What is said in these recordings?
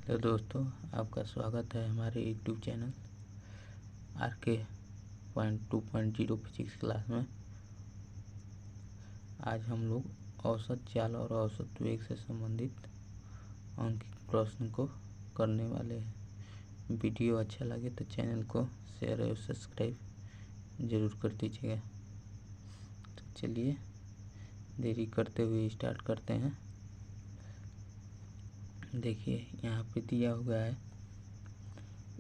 तो दोस्तों, आपका स्वागत है हमारे YouTube channel RK.2.0 physics class में। आज हम लोग औसत चाल और औसत वेग से संबंधित अंकित प्रश्न को करने वाले हैं। वीडियो अच्छा लगे तो चैनल को शेयर और सब्सक्राइब ज़रूर कर दीजिएगा। तो चलिए देरी करते हुए स्टार्ट करते हैं। देखिए, यहाँ पे दिया हुआ है,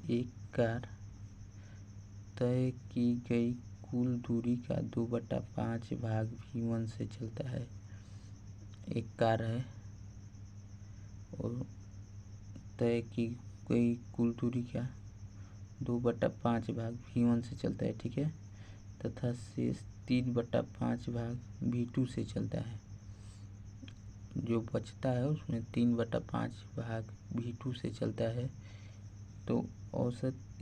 एक कार तय की गई कुल दूरी का 2/5 भाग v1 से चलता है। एक कार है और तय की गई कुल दूरी का 2/5 भाग v1 से चलता है, ठीक है, तथा शेष 3/5 भाग v2 से चलता है। जो बचता है उसमें 3/5 भाग v2 से चलता है। तो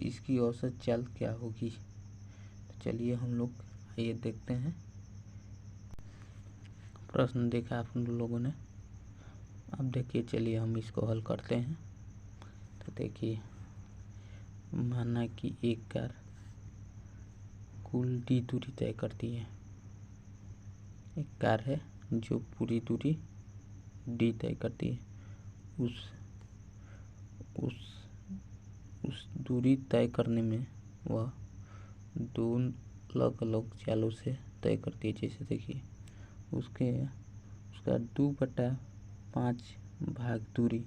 इसकी औसत चाल क्या होगी? तो चलिए हम लोग आइए देखते हैं। प्रश्न देखा आप लोगों ने। अब देखिए, चलिए हम इसको हल करते हैं। तो देखिए, माना कि एक कार कुल d दूरी तय करती है। एक कार है जो पूरी दूरी d तय करती है। उस दूरी तय करने में वह दो अलग अलग चालों से तय करती है। जैसे देखिए, उसका 2/5 भाग दूरी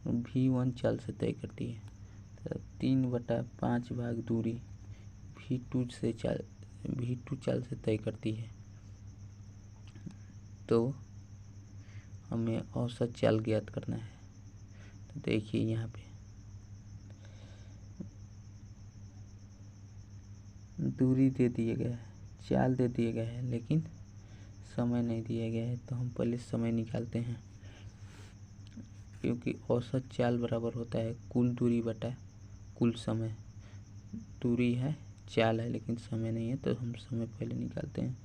v1 चाल से तय करती है, तो 3/5 भाग दूरी v2 चाल से तय करती है। तो हमें औसत चाल ज्ञात करना है। तो देखिए, यहाँ पे दूरी दे दिए गया है, चाल दे दिए गए है, लेकिन समय नहीं दिया गया है। तो हम पहले समय निकालते हैं, क्योंकि औसत चाल बराबर होता है कुल दूरी बटा कुल समय। दूरी है, चाल है, लेकिन समय नहीं है, तो हम समय पहले निकालते हैं।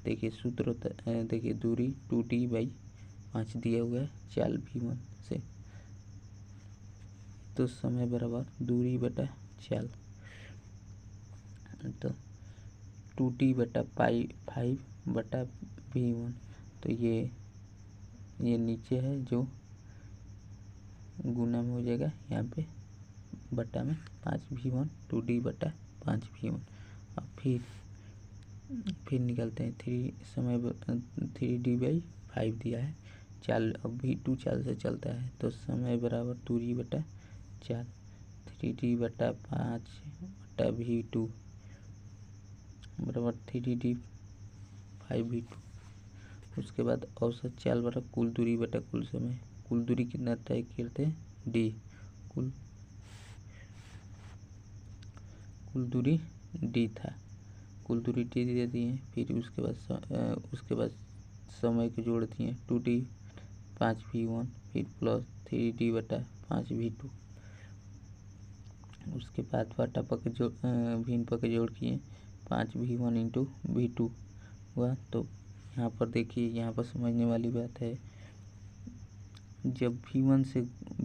देखिए सूत्र होता है, देखिए दूरी 2d/5 दिया हुआ है चाल v1 से, तो समय बराबर दूरी बटा चाल। तो 2d/5/v1, तो ये नीचे है जो गुना में हो जाएगा, यहाँ पे बटा में 5v1, 2d/5v1। अब फिर निकालते हैं। 3d/5 दिया है चाल, अब v2 चाल से चलता है, तो समय बराबर दूरी बटा चाल। 3d/5/v2 बराबर 3d/5v2। उसके बाद औसत चाल बराबर कुल दूरी बटा कुल समय। कुल दूरी कितना तय करते हैं? d। कुल दूरी d था, कुल दूरी d दे दिए। फिर उसके बाद समय को जोड़ दिए, 2d/5v1 फिर प्लस 3d/5v2। उसके बाद भिन्न पक्ष जोड़ किए, 5v1 इंटू v2 हुआ। तो यहाँ पर देखिए, यहाँ पर समझने वाली बात है, जब v1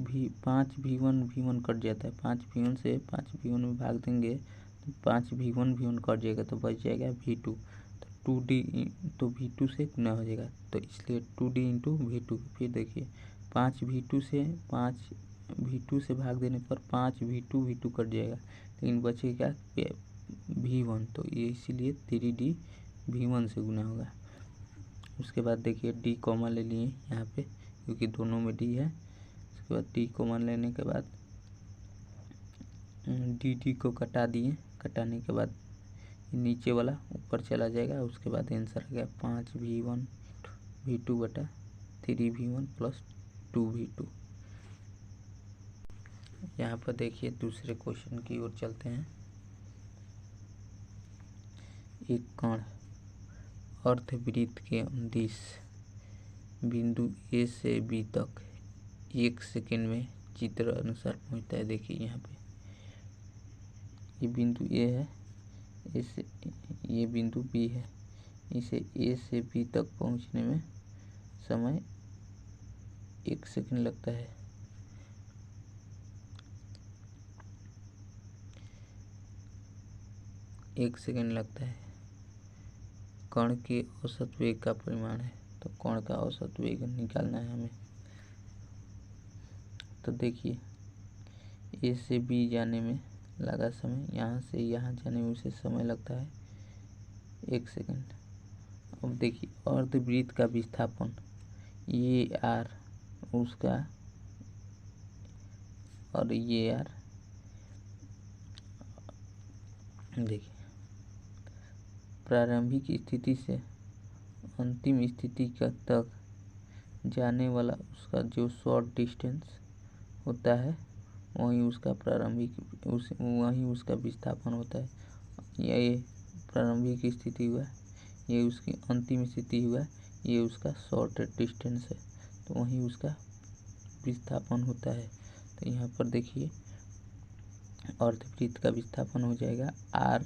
v1 कट जाता है, 5v1 से 5v1 में भाग देंगे तो 5v1 कट जाएगा, तो बच जाएगा v2। तो 2d तो v2 से गुना हो जाएगा, तो इसलिए 2d इंटू v2। फिर देखिए, 5v2 से भाग देने पर 5v2 कट जाएगा, लेकिन बचेगा v1, तो ये इसीलिए 3d/v1 से गुना होगा। उसके बाद देखिए, d कॉमन ले लिए यहाँ पे, क्योंकि दोनों में d है। उसके बाद d कॉमन लेने के बाद d को कटा दिए। कटाने के बाद नीचे वाला ऊपर चला जाएगा। उसके बाद आंसर आ गया 5v1 v2 बटा 3v1 प्लस 2v2। यहाँ पर देखिए, दूसरे क्वेश्चन की ओर चलते हैं। एक कण अर्धवृत्त के अंदिश बिंदु A से B तक 1 सेकेंड में चित्र अनुसार पहुँचता है। देखिए, यहाँ पे ये बिंदु A है, ये बिंदु B है। इसे A से B तक पहुँचने में समय 1 सेकेंड लगता है। 1 सेकंड लगता है। कण के औसत वेग का परिमाण है, तो कण का औसत वेग निकालना है हमें। तो देखिए ए से बी जाने में लगा समय, यहाँ से यहाँ जाने में उसे समय लगता है 1 सेकंड। अब देखिए अर्धवृत्त का विस्थापन ये आर उसका और ये आर, देखिए प्रारंभिक स्थिति से अंतिम स्थिति तक जाने वाला उसका जो शॉर्ट डिस्टेंस होता है वहीं उसका वहीं उसका विस्थापन होता है। ये प्रारंभिक स्थिति हुआ, ये उसकी अंतिम स्थिति हुआ, ये उसका शॉर्ट डिस्टेंस है, तो वहीं उसका विस्थापन होता है। तो यहाँ पर देखिए अर्धवृत्त का विस्थापन हो जाएगा आर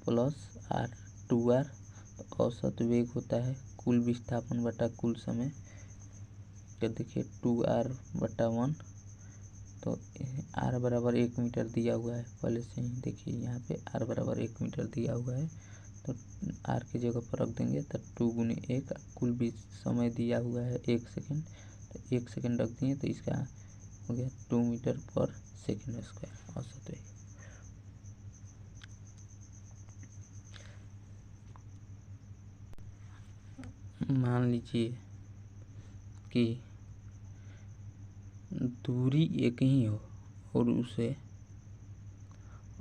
प्लस आर 2r। तो औसत वेग होता है कुल विस्थापन बटा कुल समय। तो देखिए 2r/1, तो r बराबर 1 मीटर दिया हुआ है पहले से ही। देखिए यहाँ पे r बराबर 1 मीटर दिया हुआ है, तो r की जगह पर रख देंगे तो 2 गुने 1, कुल भी समय दिया हुआ है 1 सेकंड, तो 1 सेकंड रख दिए तो इसका हो गया 2 मीटर पर सेकंड स्क्वायर औसत वेग। मान लीजिए कि दूरी एक ही हो और उसे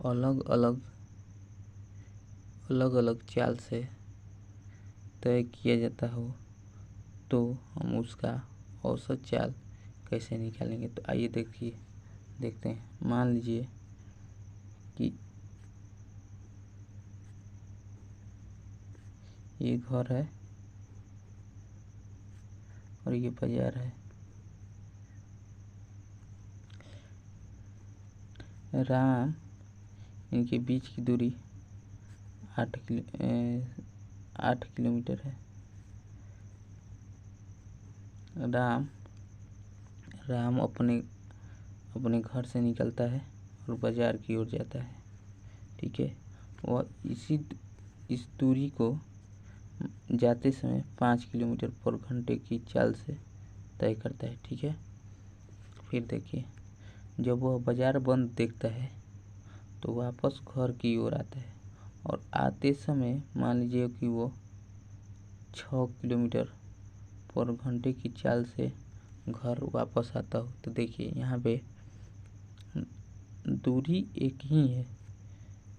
अलग अलग चाल से तय किया जाता हो, तो हम उसका औसत चाल कैसे निकालेंगे। तो आइए देखते हैं। मान लीजिए कि ये घर है और ये बाजार है। राम इनके बीच की दूरी 8 किलोमीटर है। राम अपने घर से निकलता है और बाजार की ओर जाता है, ठीक है। वह इस दूरी को जाते समय 5 किलोमीटर पर घंटे की चाल से तय करता है, ठीक है। फिर देखिए जब वह बाजार बंद देखता है तो वापस घर की ओर आता है, और आते समय मान लीजिए कि वो 6 किलोमीटर पर घंटे की चाल से घर वापस आता हो। तो देखिए यहाँ पे दूरी एक ही है,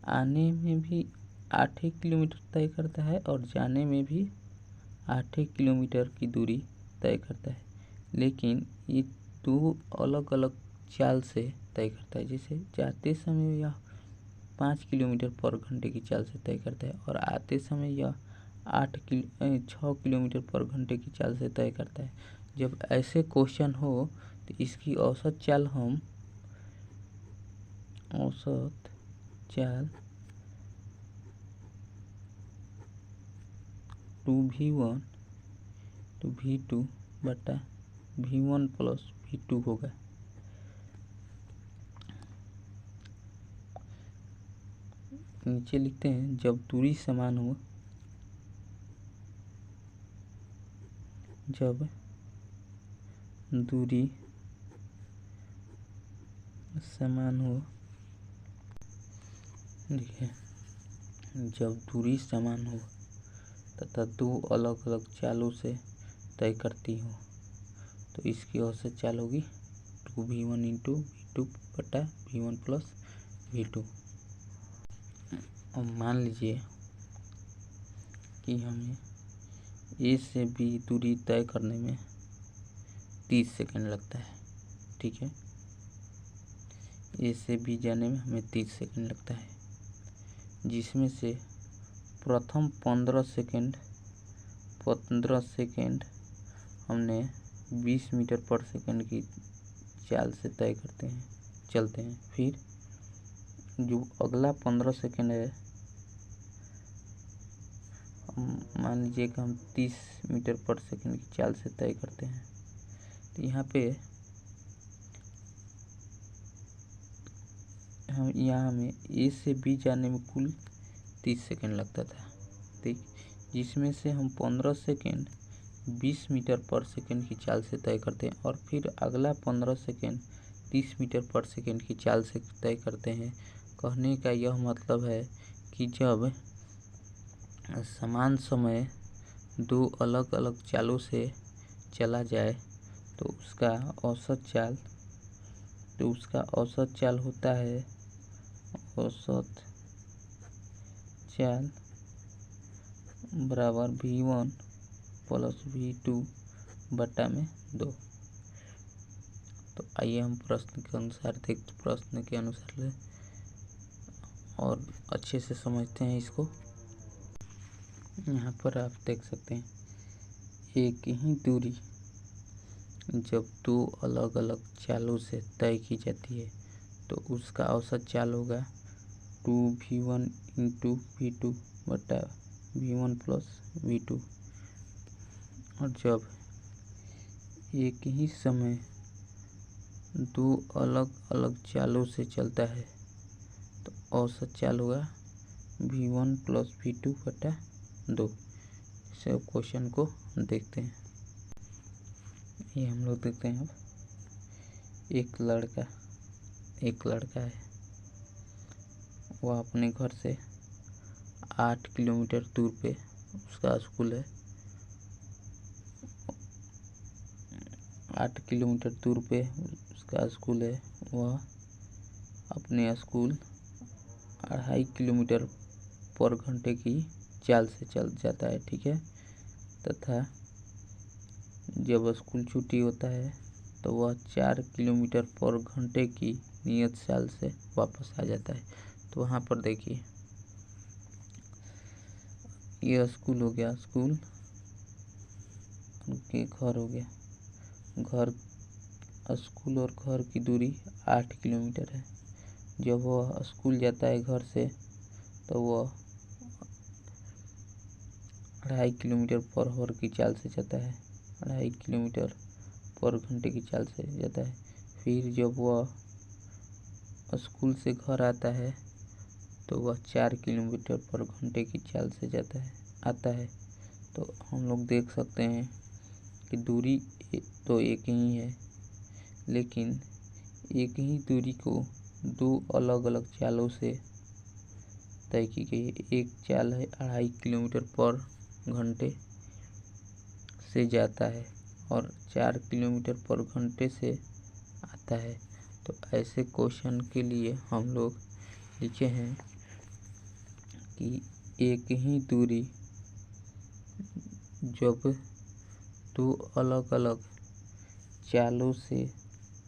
आने में भी 8 किलोमीटर तय करता है और जाने में भी 8 किलोमीटर की दूरी तय करता है, लेकिन ये दो अलग अलग चाल से तय करता है। जैसे जाते समय यह 5 किलोमीटर पर घंटे की चाल से तय करता है और आते समय यह 6 किलोमीटर पर घंटे की चाल से तय करता है। जब ऐसे क्वेश्चन हो तो इसकी औसत चाल 2v1 to v2 बटा v1 प्लस v2 होगा। नीचे लिखते हैं जब दूरी समान हो, जब दूरी समान हो, देखिए जब दूरी समान हो तथा दो अलग अलग चालों से तय करती हो तो इसकी औसत चाल होगी 2v1 इंटू v2 बटा v1 प्लस v2। और मान लीजिए कि हमें ए से बी दूरी तय करने में 30 सेकंड लगता है, ठीक है। ए से बी जाने में हमें 30 सेकंड लगता है, जिसमें से प्रथम 15 सेकंड हमने 20 मीटर पर सेकंड की चाल से तय चलते हैं। फिर जो अगला 15 सेकंड है, मान लीजिए कि हम 30 मीटर पर सेकंड की चाल से तय करते हैं। तो यहाँ पे हम यहाँ हमें ए से बी जाने में कुल 30 सेकेंड लगता था, ठीक, जिसमें से हम 15 सेकेंड 20 मीटर पर सेकेंड की चाल से तय करते हैं और फिर अगला 15 सेकेंड 30 मीटर पर सेकेंड की चाल से तय करते हैं। कहने का यह मतलब है कि जब समान समय दो अलग अलग चालों से चला जाए तो उसका औसत चाल होता है औसत चाल बराबर v1 प्लस v2 बटा में 2। तो आइए हम प्रश्न के अनुसार ले और अच्छे से समझते हैं इसको। यहाँ पर आप देख सकते हैं एक ही दूरी जब दो अलग अलग चालों से तय की जाती है तो उसका औसत चाल होगा 2v1 इंटू v2 बटा v1 प्लस v2। और जब एक ही समय दो अलग अलग चालों से चलता है तो औसत चाल होगा v1 प्लस v2 बटा 2। इसे क्वेश्चन को देखते हैं। ये हम लोग देखते हैं। अब एक लड़का है, वह अपने घर से 8 किलोमीटर दूर पे उसका स्कूल है। 8 किलोमीटर दूर पे उसका स्कूल है। वह अपने स्कूल 2.5 किलोमीटर पर घंटे की चाल से चल जाता है, ठीक है। तथा जब स्कूल छुट्टी होता है तो वह 4 किलोमीटर पर घंटे की नियत चाल से वापस आ जाता है। तो वहाँ पर देखिए यह स्कूल हो गया, स्कूल के घर हो गया, घर स्कूल और घर की दूरी 8 किलोमीटर है। जब वह स्कूल जाता है घर से तो वह 2.5 किलोमीटर पर आवर की चाल से जाता है, 2.5 किलोमीटर पर घंटे की चाल से जाता है। फिर जब वह स्कूल से घर आता है तो वह 4 किलोमीटर पर घंटे की चाल से आता है। तो हम लोग देख सकते हैं कि दूरी तो एक ही है, लेकिन एक ही दूरी को दो अलग अलग चालों से तय की गई है। एक चाल है 2.5 किलोमीटर पर घंटे से जाता है और 4 किलोमीटर पर घंटे से आता है। तो ऐसे क्वेश्चन के लिए हम लोग लिखे हैं कि एक ही दूरी जब दो अलग अलग चालों से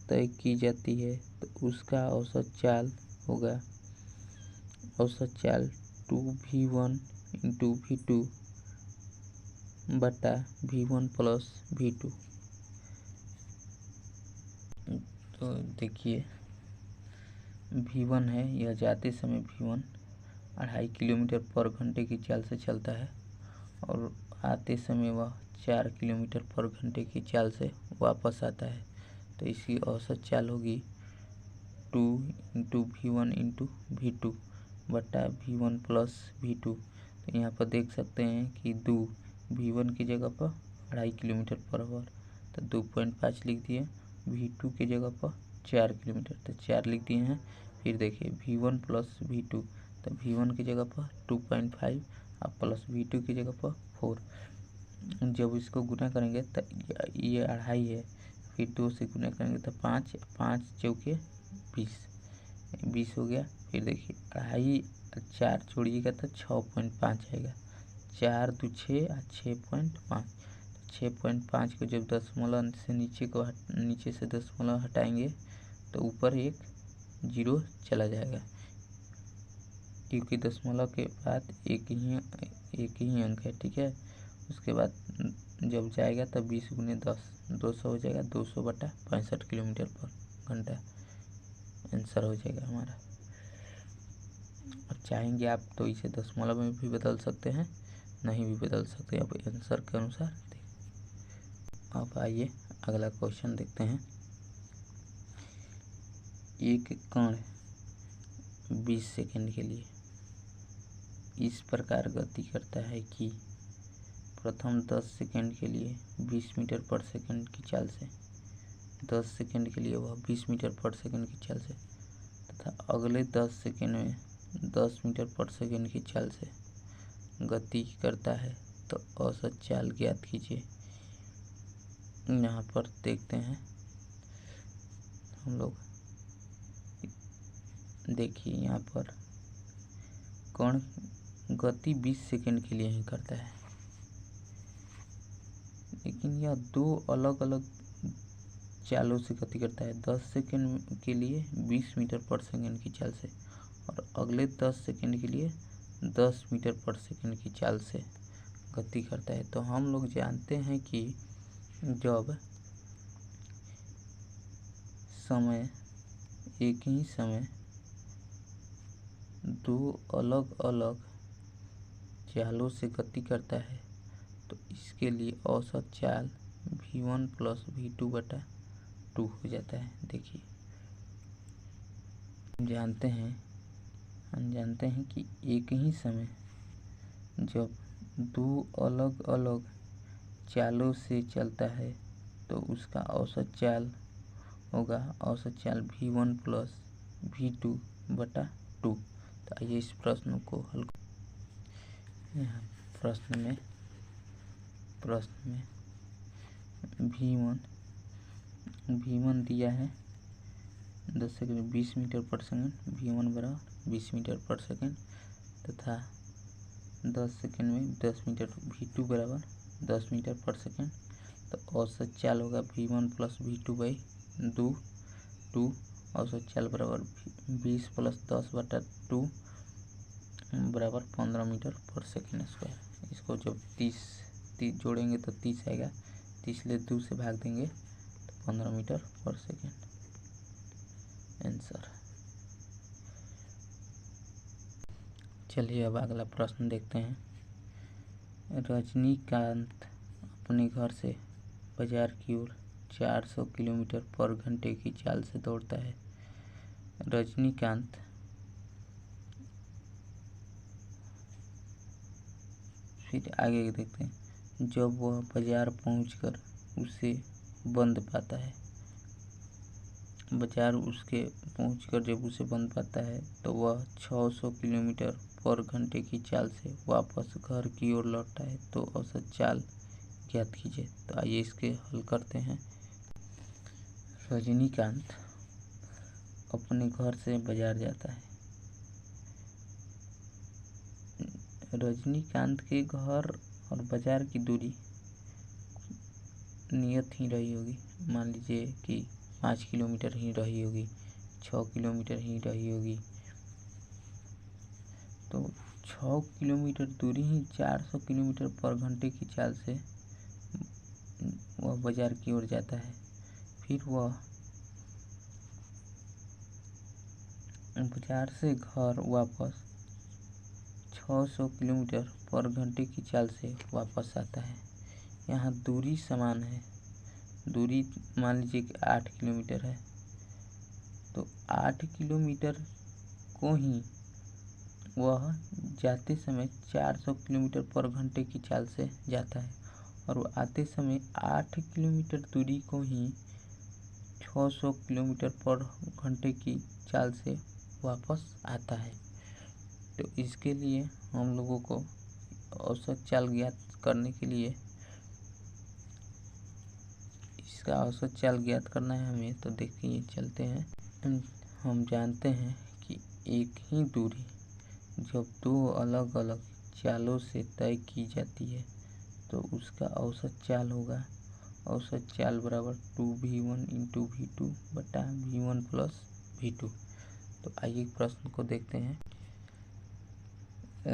तय की जाती है तो उसका औसत चाल होगा 2v1 इंटू v2 बटा v1 प्लस v2। तो देखिए v1 है, यह जाते समय v1 2.5 किलोमीटर पर घंटे की चाल से चलता है और आते समय वह 4 किलोमीटर पर घंटे की चाल से वापस आता है। तो इसकी औसत चाल होगी 2 इंटू v1 इंटू v2 बटा v1 प्लस v2। तो यहाँ पर देख सकते हैं कि v1 की जगह पर 2.5 किलोमीटर पर आवर तो 2.5 लिख दिए, v2 की जगह पर 4 किलोमीटर तो 4 लिख दिए हैं। फिर देखिए v1 प्लस v2 तो v1 की जगह पर 2.5 और प्लस v2 की जगह पर 4। जब इसको गुना करेंगे तो ये 2.5 है, फिर 2 से गुना करेंगे तो 5 चौके 20 हो गया। फिर देखिए 2.5 4 छोड़िएगा तो 6.5 आएगा, 4 2 6 और 6.5। 6.5 को जब दशमलव से नीचे से दशमलव हटाएंगे तो ऊपर एक 0 चला जाएगा, क्योंकि दशमलव के बाद एक ही अंक है, ठीक है। उसके बाद जब जाएगा तब 20 गुने 10 200 हो जाएगा, 200 बटा 65 किलोमीटर पर घंटा आंसर हो जाएगा हमारा। और चाहेंगे आप तो इसे दशमलव में भी बदल सकते हैं, नहीं भी बदल सकते आप आंसर के अनुसार। अब आइए अगला क्वेश्चन देखते हैं। एक कण 20 सेकंड के लिए इस प्रकार गति करता है कि प्रथम 10 सेकंड के लिए 20 मीटर पर सेकंड की चाल से, 10 सेकंड के लिए वह 20 मीटर पर सेकंड की चाल से तथा अगले 10 सेकंड में 10 मीटर पर सेकंड की चाल से गति करता है, तो औसत चाल ज्ञात कीजिए। यहाँ पर देखते हैं हम लोग, देखिए यहाँ पर कण गति 20 सेकंड के लिए ही करता है, लेकिन यह दो अलग अलग चालों से गति करता है। 10 सेकंड के लिए 20 मीटर पर सेकंड की चाल से और अगले 10 सेकंड के लिए 10 मीटर पर सेकंड की चाल से गति करता है। तो हम लोग जानते हैं कि जब समय एक ही समय दो अलग अलग चालों से गति करता है तो इसके लिए औसत चाल v1 प्लस v2 बटा 2 हो जाता है। देखिए हम जानते हैं कि एक ही समय जब दो अलग अलग चालों से चलता है तो उसका औसत चाल होगा औसत चाल v1 प्लस v2 बटा 2। तो आइए इस प्रश्न को हल करें। यहाँ प्रश्न में v1 दिया है 10 सेकंड 20 मीटर पर सेकंड, v1 बराबर 20 मीटर पर सेकंड तथा 10 सेकंड में 10 मीटर, v2 बराबर 10 मीटर पर सेकंड। तो औसत चाल होगा v1 प्लस v2 बाई 2। औसत चाल बराबर 20 प्लस 10 बटा 2 बराबर 15 मीटर पर सेकंड स्क्वायर। इसको जब 30 जोड़ेंगे तो 30 आएगा, 30 ले 2 से भाग देंगे तो 15 मीटर पर सेकंड आंसर। चलिए अब अगला प्रश्न देखते हैं। रजनीकांत अपने घर से बाजार की ओर 400 किलोमीटर पर घंटे की चाल से दौड़ता है। रजनीकांत फिर आगे देखते हैं। जब वह बाजार पहुंचकर उसे बंद पाता है, बाजार उसके पहुंचकर जब उसे बंद पाता है तो वह 600 किलोमीटर पर घंटे की चाल से वापस घर की ओर लौटता है। तो औसत चाल ज्ञात कीजिए। तो आइए इसके हल करते हैं। रजनीकांत अपने घर से बाजार जाता है। रजनीकांत के घर और बाजार की दूरी नियत ही रही होगी, मान लीजिए कि 5 किलोमीटर ही रही होगी, 6 किलोमीटर ही रही होगी। तो 6 किलोमीटर दूरी ही 400 किलोमीटर पर घंटे की चाल से वह बाजार की ओर जाता है। फिर वह बाजार से घर वापस 600 किलोमीटर पर घंटे की चाल से वापस आता है। यहाँ दूरी समान है, दूरी मान लीजिए कि 8 किलोमीटर है। तो 8 किलोमीटर को ही वह जाते समय 400 किलोमीटर पर घंटे की चाल से जाता है और वह आते समय 8 किलोमीटर दूरी को ही 600 किलोमीटर पर घंटे की चाल से वापस आता है। तो इसके लिए हम लोगों को औसत चाल ज्ञात करने के लिए इसका औसत चाल ज्ञात करना है हमें। तो देखिए चलते हैं। हम जानते हैं कि एक ही दूरी जब दो अलग अलग चालों से तय की जाती है तो उसका औसत चाल होगा औसत चाल बराबर 2v1 इंटू v2 बटा v1 प्लस v2। तो आइए प्रश्न को देखते हैं।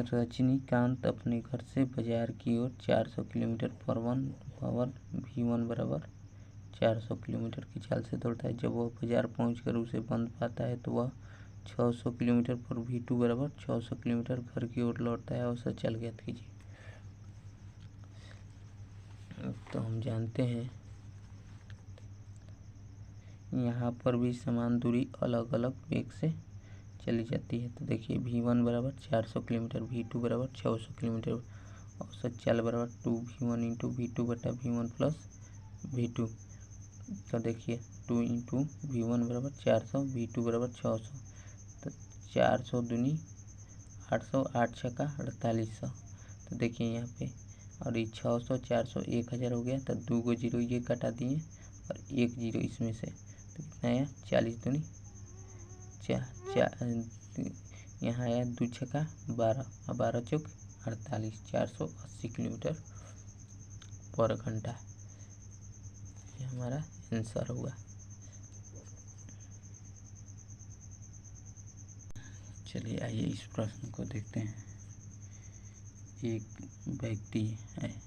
रजनीकांत अपने घर से बाजार की ओर 400 किलोमीटर पर v1 बराबर 400 किलोमीटर की चाल से दौड़ता है। जब वह बाजार पहुंचकर उसे बंद पाता है तो वह 600 किलोमीटर पर v2 बराबर 600 किलोमीटर घर की ओर लौटता है। औसत चाल ज्ञात कीजिए। तो हम जानते हैं यहाँ पर भी समान दूरी अलग अलग वेग से चली जाती है। तो देखिए V1 बराबर 400 किलोमीटर, V2 बराबर 600 किलोमीटर, औसत चाल बराबर 2V1 इंटू V2 बटा V1 प्लस V2। तो देखिए 2 इंटू V1 बराबर 400, V2 बराबर 600, तो 400 दूनी 800, 8 छक्का 4800। तो देखिए यहाँ पे, और ये 600 400 1000 हो गया, तो 2 को जीरो ये कटा दिए और 1 जीरो इसमें से, तो कितना आया 40 दूनी यहाँ आया 2 छक्का 12 और 12 चौक 48, 480 किलोमीटर पर घंटा। ये हमारा आंसर हुआ। चलिए आइए इस प्रश्न को देखते हैं। एक व्यक्ति है,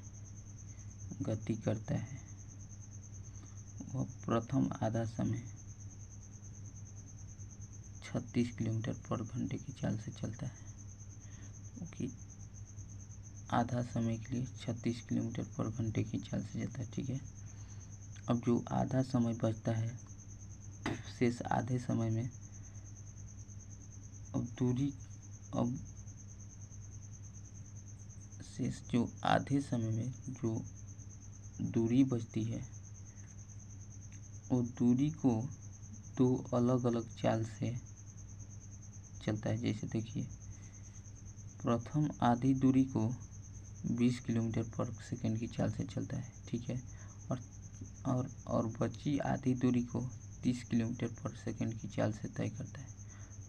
गति करता है, वह प्रथम आधा समय 36 किलोमीटर पर घंटे की चाल से चलता है, क्योंकि आधा समय के लिए 36 किलोमीटर पर घंटे की चाल से जाता है। ठीक है, अब जो आधा समय बचता है, शेष आधे समय में अब शेष जो आधे समय में जो दूरी बचती है, वो दूरी को दो अलग अलग चाल से चलता है। जैसे देखिए, प्रथम आधी दूरी को 20 किलोमीटर पर सेकंड की चाल से चलता है। ठीक है, और बची आधी दूरी को 30 किलोमीटर पर सेकंड की चाल से तय करता है।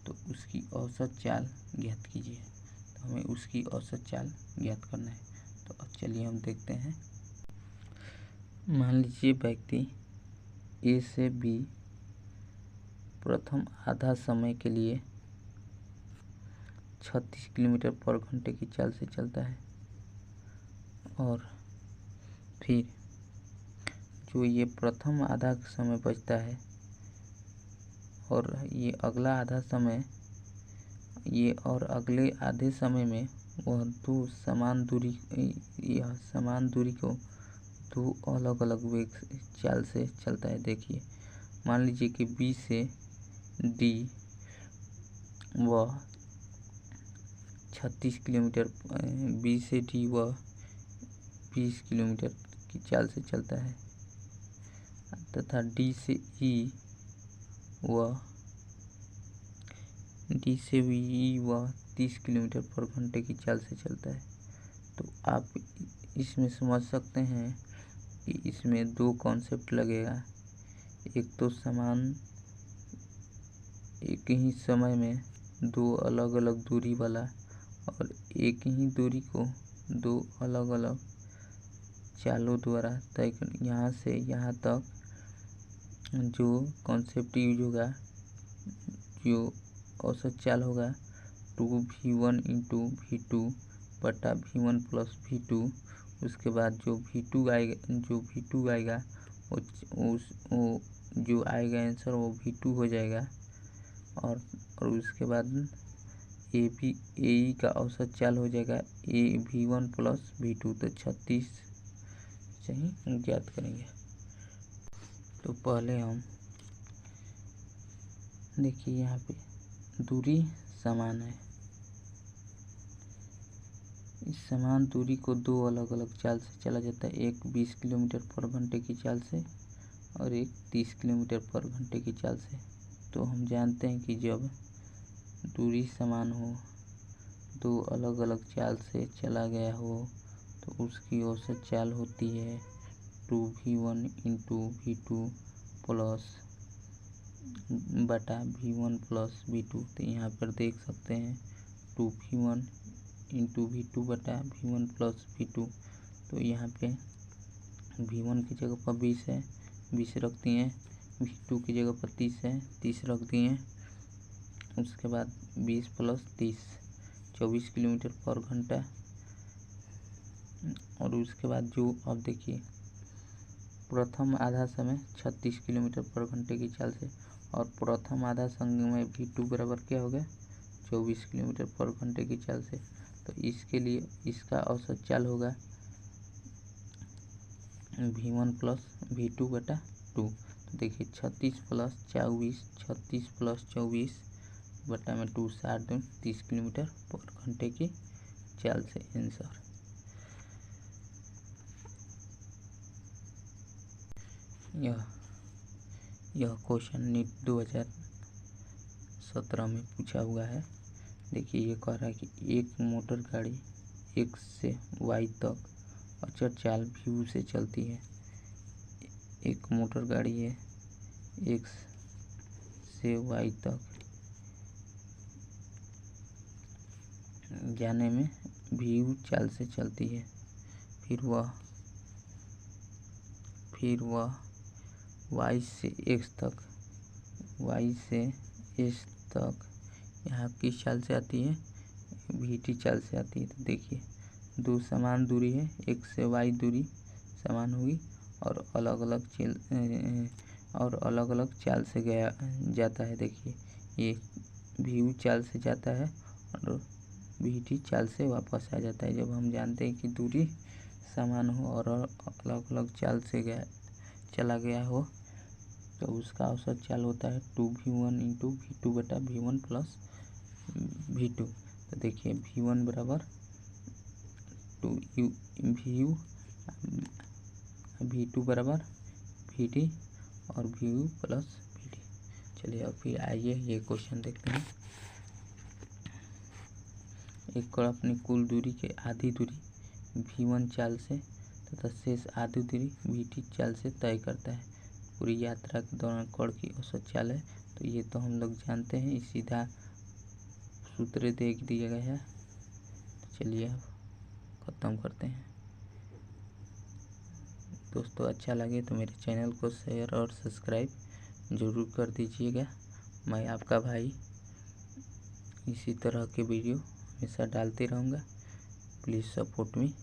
तो उसकी औसत चाल ज्ञात कीजिए। तो हमें उसकी औसत चाल ज्ञात करना है। तो अब चलिए हम देखते हैं। मान लीजिए व्यक्ति ए से बी प्रथम आधा समय के लिए 36 किलोमीटर पर घंटे की चाल से चलता है, और फिर जो ये प्रथम आधा समय बचता है और ये अगला आधा समय, ये और अगले आधे समय में वह दो समान दूरी को दो अलग अलग वेग चाल से चलता है। देखिए, मान लीजिए कि बी से डी वह 36 किलोमीटर, बी से डी वह 20 किलोमीटर की चाल से चलता है, तथा डी से ई वह 30 किलोमीटर पर घंटे की चाल से चलता है। तो आप इसमें समझ सकते हैं कि इसमें दो कॉन्सेप्ट लगेगा। एक तो एक ही समय में दो अलग अलग दूरी वाला, और एक ही दूरी को दो अलग अलग चालों द्वारा तय कर, यहाँ से यहाँ तक जो कॉन्सेप्ट यूज होगा, जो औसत चाल होगा 2V1 इंटू V2 बटा V1 प्लस V2। उसके बाद जो V2 आएगा वो जो आएगा आंसर वो V2 हो जाएगा। और उसके बाद AE का औसत चाल हो जाएगा V1 प्लस V2, तो 36 से ही ज्ञात करेंगे। तो पहले हम देखिए, यहाँ पे दूरी समान है, इस समान दूरी को दो अलग अलग चाल से चला जाता है। एक 20 किलोमीटर पर घंटे की चाल से और एक 30 किलोमीटर पर घंटे की चाल से। तो हम जानते हैं कि जब दूरी समान हो, दो अलग अलग चाल से चला गया हो, तो उसकी औसत चाल होती है 2V1 इंटू V2 प्लस बटा V1 प्लस V2। तो यहाँ पर देख सकते हैं 2V1 इंटू V2 बटा V1 प्लस V2। तो यहाँ पे V1 की जगह पर 20 है, 20 रख दिए। V2 की जगह पर 30 है, 30 रख दिए। उसके बाद 20 प्लस 30 24 किलोमीटर पर घंटा। और उसके बाद जो अब देखिए, प्रथम आधा समय 36 किलोमीटर पर घंटे की चाल से, और प्रथम आधा समय V2 बराबर क्या होगा 24 किलोमीटर पर घंटे की चाल से। तो इसके लिए इसका औसत चाल होगा V1 प्लस V2 बटा 2। तो देखिए 36 प्लस 24 बट्टा में 2 सात दूँ 30 किलोमीटर पर घंटे की चाल से आंसर। यह क्वेश्चन नीट 2017 में पूछा हुआ है। देखिए ये कह रहा है कि एक मोटर गाड़ी x से y तक अचर चाल v से चलती है। एक मोटर गाड़ी है x से y तक जाने में v चाल से चलती है। फिर वह y से x तक यहाँ किस चाल से आती है, vt चाल से आती है। तो देखिए दो समान दूरी है, x से y दूरी समान होगी और अलग अलग चाल से जाता है। देखिए ये v चाल से जाता है और vt चाल से वापस आ जाता है। जब हम जानते हैं कि दूरी समान हो और अलग अलग चाल से चला गया हो तो उसका औसत चाल होता है 2v1 इंटू v2 बटा v1 प्लस v2। तो देखिए v1 बराबर 2u v2 बराबर vt और vu प्लस vt। चलिए अब फिर आइए ये क्वेश्चन देखते हैं। एक कण अपनी कुल दूरी के आधी दूरी v1 चाल से तथा शेष आधी दूरी vt चाल से तय करता है। पूरी यात्रा के दौरान कण की औसत चाल है। तो ये तो हम लोग जानते हैं, सीधा सूत्र देख दिया गया है। तो चलिए अब ख़त्म करते हैं। दोस्तों अच्छा लगे तो मेरे चैनल को शेयर और सब्सक्राइब ज़रूर कर दीजिएगा। मैं आपका भाई इसी तरह के वीडियो हमेशा डालते रहूँगा। Please support me.